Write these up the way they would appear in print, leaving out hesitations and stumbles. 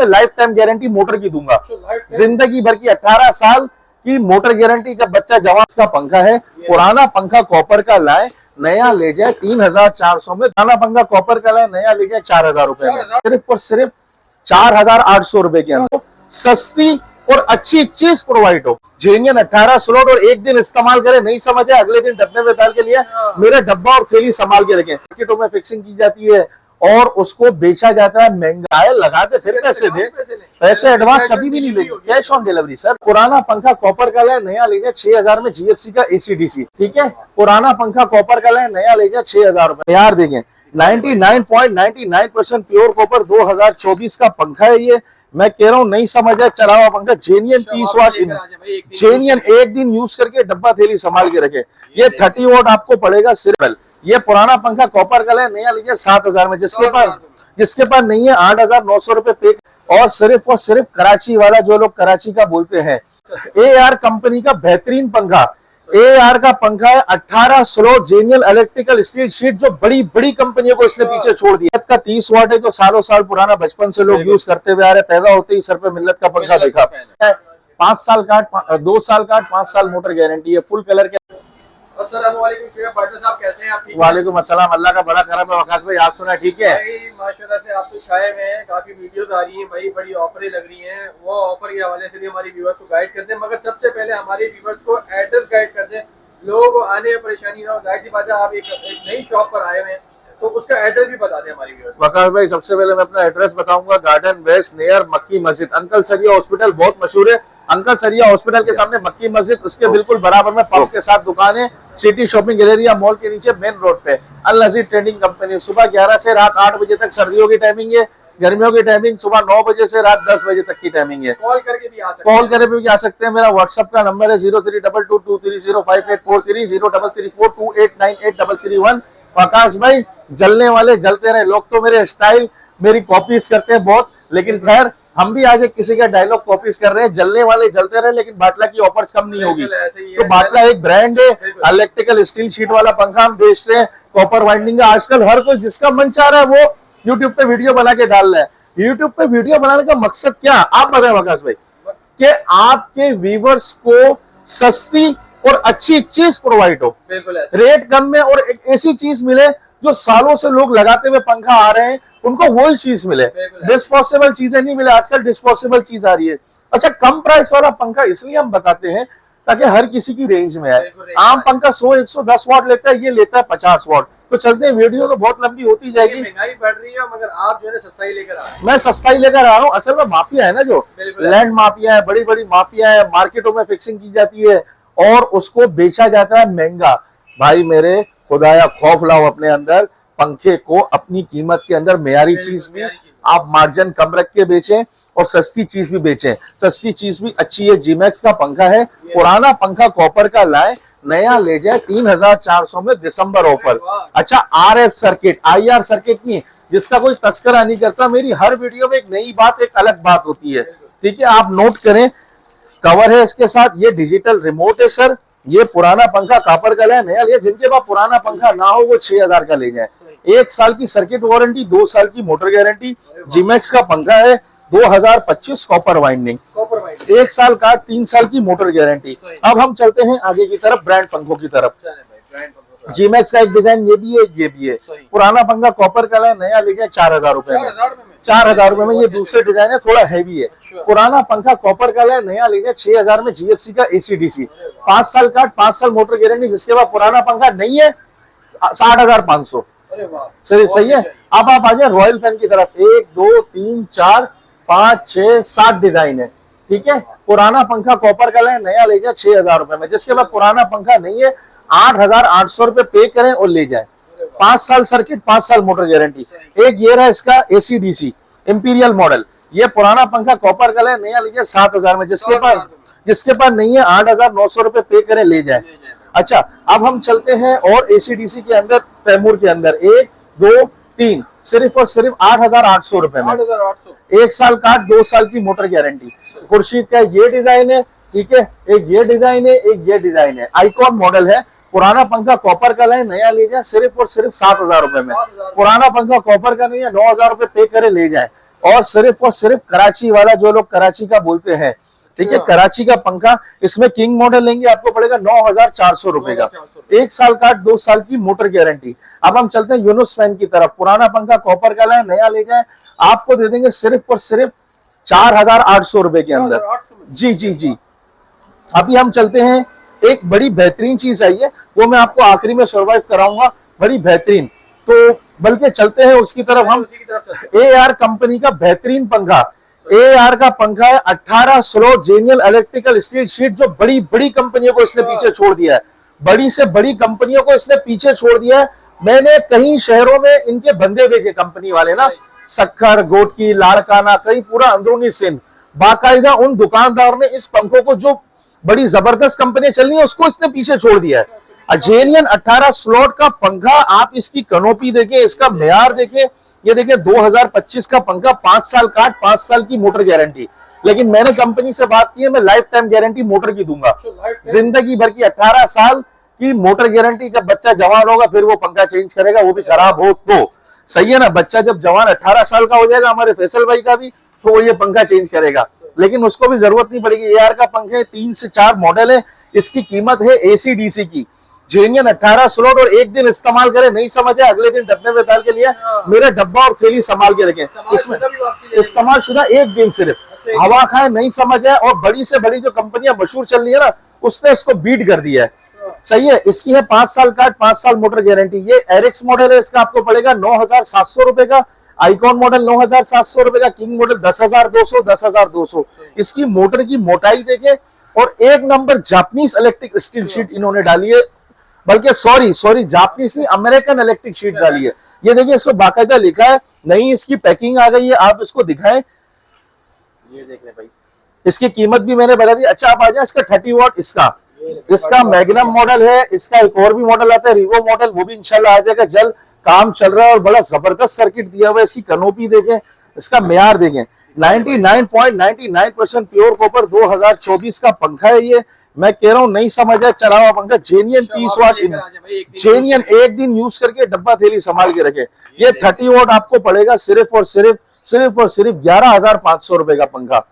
Life time guarantee motor की दूंगा, जिंदगी भर की 18 साल की मोटर गारंटी। जब बच्चा जवान का पंखा है, पुराना पंखा कॉपर का लाए, नया ले जाए 3400 में, पुराना पंखा कॉपर का लाए, नया ले जाए 4000 रुपए में, सिर्फ और सिर्फ 4800 रुपए के अंदर सस्ती और अच्छी चीज प्रोवाइड हो। जेन्युइन 18 स्लॉट और एक दिन इस्तेमाल करें, नहीं समझे अगले दिन डब्बे में डाल के लिए मेरा डब्बा और थैली संभाल के रखें। मार्केटों में फिक्सिंग की जाती है और उसको बेचा जाता है महंगा है, लगा के फिर पैसे दे, पैसे एडवांस कभी भी नहीं लेंगे, कैश ऑन डिलीवरी सर। पुराना पंखा कॉपर का लाए, नया ले जाए 6000 में, जीएफसी का एसीडीसी, ठीक है। पुराना पंखा कॉपर का लाए, नया ले जाए 6000 रुपए। यार देखें 99.99% प्योर कॉपर 2024 का पंखा है ये। मैं कह रहा हूँ नहीं समझ है, चला हुआ पंखा, जेन्युइन 30 वाट, जेन्युइन एक दिन यूज करके डब्बा थैली संभाल के रखे। ये 30 वाट आपको पड़ेगा सिर्फ। ये पुराना पंखा कॉपर का है, नया लीजिए 7000 में, जिसके पास नहीं है 8900 रुपए पे। और सिर्फ कराची वाला, जो लोग कराची का बोलते हैं, AR कंपनी का बेहतरीन पंखा, AR का पंखा है, 18 slot genuine electrical steel sheet, जो बड़ी बड़ी कंपनियों को इसने पीछे छोड़ दिया। का 30 वाट है, जो सालों साल पुराना, बचपन से लोग यूज करते हुए आ रहे, पैदा होते ही सर पे मिल्लत का पंखा देखा। 5 साल काट, 2 साल काट, 5 साल मोटर गारंटी है, फुल कलर के। साहब कैसे हैं आप? वालेकुम अस्सलाम, अल्लाह का बड़ा करम है। वकास भाई आप सुना, ठीक है भाई? माशाल्लाह से आप तो छाए में हैं, काफी वीडियोस आ रही हैं भाई, बड़ी ऑफरें लग रही हैं। वो ऑफर के हवाले से भी हमारी व्यूअर्स को गाइड करते हैं, मगर सबसे पहले हमारे व्यूअर्स को एड्रेस गाइड कर दें, लोग आने में परेशानी ना हो। जाहिर सी बात है, आप एक नई शॉप पर आए हुए हैं, तो उसका एड्रेस भी बता दें हमारी व्यूअर्स। वकास भाई सबसे पहले मैं अपना एड्रेस बताऊंगा, गार्डन वेस्ट नियर मक्की मस्जिद, अंकल सरिया हॉस्पिटल बहुत मशहूर है। अंकल सरिया हॉस्पिटल के सामने मक्की मस्जिद, उसके बिल्कुल बराबर में पंप के साथ दुकान है, सिटी शॉपिंग गैलेरिया मॉल के नीचे मेन रोड पे अल नजीर ट्रेडिंग कंपनी। सुबह 11 से रात 8 बजे तक सर्दियों की टाइमिंग है, गर्मियों की टाइमिंग सुबह 9 बजे से रात 10 बजे तक की टाइमिंग है। कॉल करके भी आ सकते हैं। मेरा व्हाट्सएप का नंबर है 032223058430, 033428983331। वकास भाई जलने वाले जलते रहे, लोग तो मेरे स्टाइल मेरी कॉपीज करते हैं बहुत, लेकिन खैर हम भी आज किसी का डायलॉग कॉपीज कर रहे हैं, जलने वाले जलते रहे, लेकिन बाटला की ऑफर्स कम नहीं होगी। तो बाटला एक ब्रांड है, इलेक्ट्रिकल स्टील शीट वाला पंखा हम बेचते हैं, कॉपर वाइंडिंग है। आजकल हर कोई जिसका मन चाह रहा है वो यूट्यूब पे वीडियो बना के डाल रहा है। यूट्यूब पे वीडियो बनाने का मकसद क्या, आप बताएं वकास भाई, कि आपके व्यूवर्स को सस्ती और अच्छी चीज प्रोवाइड हो, रेट कम में, और एक ऐसी चीज मिले जो सालों से लोग लगाते हुए पंखा आ रहे हैं, उनको वही चीज मिले, डिस्पोजेबल चीजें नहीं मिले। आजकल डिस्पोजेबल चीज आ रही है। अच्छा, कम प्राइस वाला पंखा इसलिए हम बताते हैं ताकि हर किसी की रेंज में आए। आम पंखा 100-110 वाट लेता है, ये लेता है 50 वाट। तो चलते हैं, वीडियो तो बहुत लंबी होती जाएगी, महंगाई बढ़ रही है, मगर आप जो है सस्ताई लेकर आ रहे हैं। मैं सस्ताई लेकर आ रहा हूँ। असल में माफिया है ना, जो लैंड माफिया है, बड़ी बड़ी माफिया है, मार्केटों में फिक्सिंग की जाती है और उसको बेचा जाता है महंगा। भाई मेरे खुदाया, खौफ लाओ अपने अंदर, पंखे को अपनी कीमत के अंदर मेयारी चीज भी आप मार्जिन कम रख के बेचें और सस्ती चीज भी बेचें। सस्ती चीज भी अच्छी है। जीमैक्स का पंखा है, पुराना पंखा कॉपर का लाए, नया ले जाए 3400 में, दिसंबर ऑफर। अच्छा, RF सर्किट, IR सर्किट नहीं, जिसका कोई तस्करा नहीं करता। मेरी हर वीडियो में एक नई बात, एक अलग बात होती है, ठीक है, आप नोट करें। कवर है इसके साथ, ये डिजिटल रिमोट है सर। ये पुराना पंखा कॉपर का लाए, नया ले। जिनके पास पुराना पंखा ना हो वो 6000 का ले जाए। 1 साल की सर्किट वारंटी, 2 साल की मोटर गारंटी। जीमैक्स का पंखा है, 2025 कॉपर वाइंडिंग, 1 साल का, 3 साल की मोटर गारंटी। अब हम चलते हैं आगे की तरफ, ब्रांड पंखों की तरफ। जीमैक्स का एक डिजाइन ये भी है, ये भी है। पुराना पंखा कॉपर का है, नया ले गया 4000 रुपए में, 4000 रुपए में। ये दूसरे डिजाइन है, थोड़ा हैवी है। पुराना पंखा कॉपर का है, नया ले गया 6000 में, जीएफसी का एसीडीसी, 5 साल का, 5 साल मोटर गारंटी। जिसके बाद पुराना पंखा नहीं है, 6500। सही है। अब आप आ जाए रॉयल फैन की तरफ। 1 2 3 4 5 6 7 डिजाइन है, ठीक है। पुराना पंखा कॉपर का है, नया ले जाए 6000 रुपए में। जिसके बाद पुराना पंखा नहीं है, 8800 रुपए पे करें और ले जाए। 5 साल सर्किट, 5 साल मोटर गारंटी। एक ये रहा इसका एसीडीसी इंपीरियल मॉडल। ये पुराना पंखा कॉपर का है, नया ले जाए 7000 में। जिसके पास नहीं है, 8900 रुपए पे करें, ले जाए। अच्छा, अब हम चलते हैं और एसीडीसी के अंदर, तैमूर के अंदर 1 2 3 सिर्फ और सिर्फ 8800 रुपए में। 1 साल का, 2 साल की मोटर गारंटी। खुर्शीद का ये डिजाइन है, ठीक है। एक ये डिजाइन है, एक ये डिजाइन है, आइकॉन मॉडल है। पुराना पंखा कॉपर का है, नया ले जाए सिर्फ और सिर्फ 7000 रुपए में। पुराना पंखा कॉपर का नहीं है, 9000 रुपए पे करे, ले जाए। और सिर्फ कराची वाला, जो लोग कराची का बोलते हैं, ठीक है, कराची का पंखा, इसमें किंग मॉडल लेंगे आपको पड़ेगा 9,400 रुपए का, 1 साल का 2 साल की मोटर गारंटी। अब हम चलते हैं यूनुस फैन की तरफ। पुराना पंखा कॉपर का लाए, नया ले जाए, आपको दे देंगे सिर्फ और सिर्फ 4,800 रुपए के अंदर। जी जी जी। अभी हम चलते हैं, एक बड़ी बेहतरीन चीज आई है, वो मैं आपको आखिरी में सर्वाइव कराऊंगा, बड़ी बेहतरीन। तो बल्कि चलते हैं उसकी तरफ हम। AR कंपनी का बेहतरीन पंखा, AR का पंखा है, 18 slot genuine electrical steel sheet, जो बड़ी बड़ी कंपनियों को इसने पीछे छोड़ दिया है, बड़ी से बड़ी कंपनियों को इसने पीछे छोड़ दिया है। मैंने कई शहरों में इनके बंदे देखे, कंपनी वाले ना, सक्खर, गोटकी, लाड़काना, कहीं पूरा अंदरूनी सिंध, बाकायदा उन दुकानदार ने इस पंखों को, जो बड़ी जबरदस्त कंपनी चल रही है, उसको इसने पीछे छोड़ दिया है। जेन्युइन 18 स्लॉट का पंखा, आप इसकी कनोपी देखें, इसका मेयार देखें, ये देखिए 2025 का पंखा, 5 साल काट, 5 साल की मोटर गारंटी। लेकिन मैंने कंपनी से बात की है, मैं लाइफ टाइम गारंटी मोटर की दूंगा, जिंदगी भर की 18 साल की मोटर गारंटी। जब बच्चा जवान होगा फिर वो पंखा चेंज करेगा, वो भी खराब हो तो, सही है ना। बच्चा जब जवान 18 साल का हो जाएगा, हमारे फैसल भाई का भी, तो वो ये पंखा चेंज करेगा, लेकिन उसको भी जरूरत नहीं पड़ेगी। AR का पंखे 3 से 4 मॉडल है, इसकी कीमत है AC/DC की, जेन्युइन 18 स्लॉट, और एक दिन इस्तेमाल करें, नहीं समझ है अगले दिन डब्बे में डाल के लिए मेरा डब्बा और थैली संभाल के रखें। इसमें इस्तेमाल शुदा एक दिन सिर्फ, हवा खाए, नहीं समझ है। और बड़ी से बड़ी जो कंपनियां मशहूर चल रही है ना, उसने इसको बीट कर दिया है, सही है। इसकी है 5 साल काट, 5 साल मोटर गारंटी। ये एरिक्स मॉडल है, इसका आपको पड़ेगा 9,700 रुपए का, आइकॉन मॉडल 9,700 रुपए का, किंग मॉडल 10,200, 10,200। इसकी मोटर की मोटाई देखें, और एक number Japanese electric steel sheet इन्होंने डाली है, बल्कि सॉरी जापानीज नहीं, अमेरिकन इलेक्ट्रिक शीट डाली है। ये देखिए, इसको बाकायदा लिखा है, नई इसकी पैकिंग आ गई है, आप इसको दिखाएं, ये देख लें भाई। इसकी कीमत भी मैंने बता दी। अच्छा, आप आ जाए, इसका 30 वॉट, इसका मैग्नम मॉडल है, इसका एक और भी मॉडल आता है रिवो मॉडल, वो भी इंशाल्लाह आ जाएगा जल्द। काम चल रहा है और बड़ा जबरदस्त सर्किट दिया हुआ है। इसकी कनोपी देखें, इसका मेयार देखें, 99.99% प्योर कॉपर, 2024 का पंखा है ये। मैं कह रहा हूँ, नहीं समझ है, चला हुआ पंखा, जेन्युइन 30 वाट, जेन्युइन एक दिन यूज करके डब्बा थैली संभाल के रखे। ये 30 वॉट आपको पड़ेगा सिर्फ और सिर्फ 11,500 रुपए का पंखा।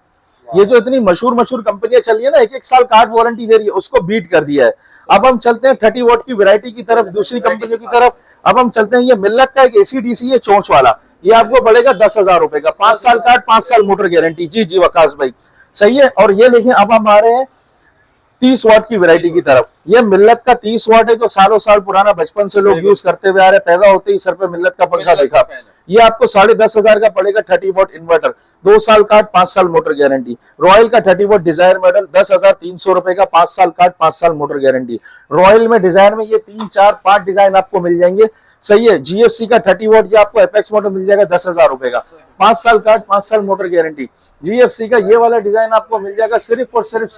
ये जो इतनी मशहूर कंपनियां चल रही है ना, 1 साल कार्ड वारंटी दे रही है, उसको बीट कर दिया है। अब हम चलते हैं 30 वॉट की वैरायटी की तरफ, दूसरी कंपनियों की तरफ। अब हम चलते हैं, ये मिल्लत का एक AC/DC है, चोंच वाला, ये आपको पड़ेगा 10,000 रुपए का, 5 साल कार्ड, 5 साल मोटर गारंटी। जी जी वकास भाई, सही है। और ये देखिए, अब हम आ रहे हैं 30 वाट की वैरायटी की तरफ। ये मिल्लत का 30 वाट है, जो सालों साल पुराना, बचपन से लोग यूज करते हुए आ रहे, पैदा होते ही सर पे मिल्लत का पंखा देखा। ये आपको 10,500 का पड़ेगा, 30 वाट इन्वर्टर, 2 साल काट, 5 साल मोटर गारंटी। रॉयल का 30 वाट डिजायर मॉडल 10,300 रुपए का, 5 साल काट, 5 साल मोटर गारंटी। रॉयल में डिजाइन में ये 3, 4, 5 डिजाइन आपको मिल जाएंगे, सही है। GFC का 30 वाट, ये आपको एपेक्स मॉडल मिल जाएगा 10,000 रुपए का, 5 साल काट, 5 साल मोटर गारंटी। GFC का ये वाला डिजाइन आपको मिल जाएगा सिर्फ और सिर्फ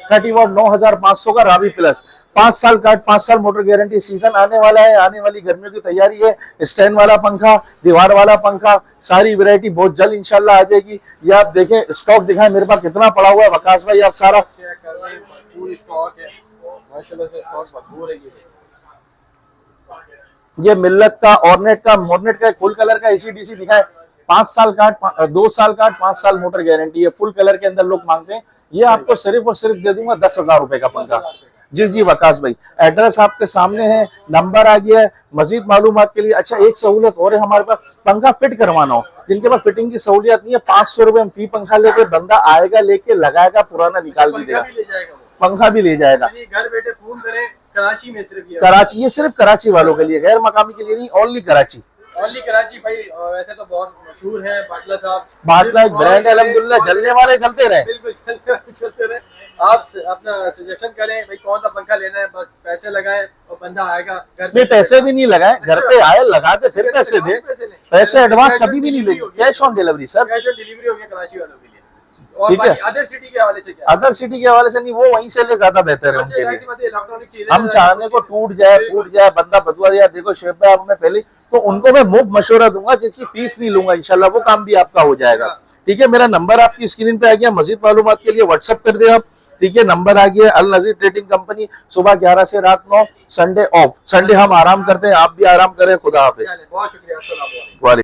30 वाट, 9,500 का, रावी प्लस, 5 साल काट, 5 साल मोटर गारंटी। सीजन आने वाला है, आने वाली गर्मियों की तैयारी है। स्टैंड वाला पंखा, दीवार वाला पंखा, सारी वैरायटी बहुत जल्द इंशाल्लाह आ जाएगी। ये आप देखें, स्टॉक दिखाएं मेरे पास कितना पड़ा हुआ है वकास भाई, आप सारा पूरी स्टॉक है, माशाल्लाह से स्टॉक भरपूर है। ये मिल्लत का, ऑर्नेट का फुल कलर का AC/DC दिखाए, 5 साल काट, 2 साल काट, 5 साल मोटर गारंटी है, फुल कलर के अंदर लोग मांगते हैं। ये आपको सिर्फ और सिर्फ दे दूंगा 10,000 रुपए का पंखा। जी जी वकास भाई, एड्रेस आपके सामने है, नंबर आ गया है। मजीद मालूमात के लिए, अच्छा एक सहूलत और है हमारे पास, पंखा फिट करवाना हो, जिनके पास फिटिंग की सहूलियत नहीं है, 500 रुपए हम फी पंखा लेके, बंदा आएगा, लेके लगाएगा, पुराना निकाल भी देगा, पंखा भी ले जाएगा। घर बैठे फोन करें, कराची में सिर्फ कराची, ये सिर्फ कराची वालों के लिए, गैर मकामी के लिए नहीं, ओनली कराची। ओनली कराची भाई। वैसे तो बहुत मशहूर है बाटला साहब, बाटला एक ब्रांड है, अल्हम्दुलिल्लाह, जलने वाले चलते रहे, बिल्कुल चलते रहे। आप अपना सजेशन करें भाई, कौन सा पंखा लेना है, बस पैसे लगाएं और बंदा आएगा घर पे। पैसे भी नहीं लगाए, घर पे आए, लगा के फिर पैसे दे, पैसे एडवांस कभी भी नहीं लेंगे, cash on delivery sir, cash on delivery हो गया कराची वालों के लिए। ठीक है, अदर सिटी के हवाले से क्या? अदर सिटी के हवाले से नहीं, वो वहीं से ले ज्यादा बेहतर है उनके लिए। इलेक्ट्रॉनिक चीजें हम चाहने को टूट जाए बंदा बदवा दिया, देखो शेफ भाई आपने पहले, तो उनको मैं मुफ्त मशवरा दूंगा, जिसकी फीस नहीं लूंगा, इंशाल्लाह वो काम भी आपका हो जाएगा। ठीक है, मेरा नंबर आपकी स्क्रीन पे आ गया, मजीद मालूमात के लिए व्हाट्सएप कर दे आप। ठीक है, नंबर आ गया, अल नजीर ट्रेडिंग कंपनी, सुबह 11 से रात 9, संडे ऑफ, संडे हम आराम करते हैं, आप भी आराम करें। खुदा हाफिज। बहुत शुक्रिया।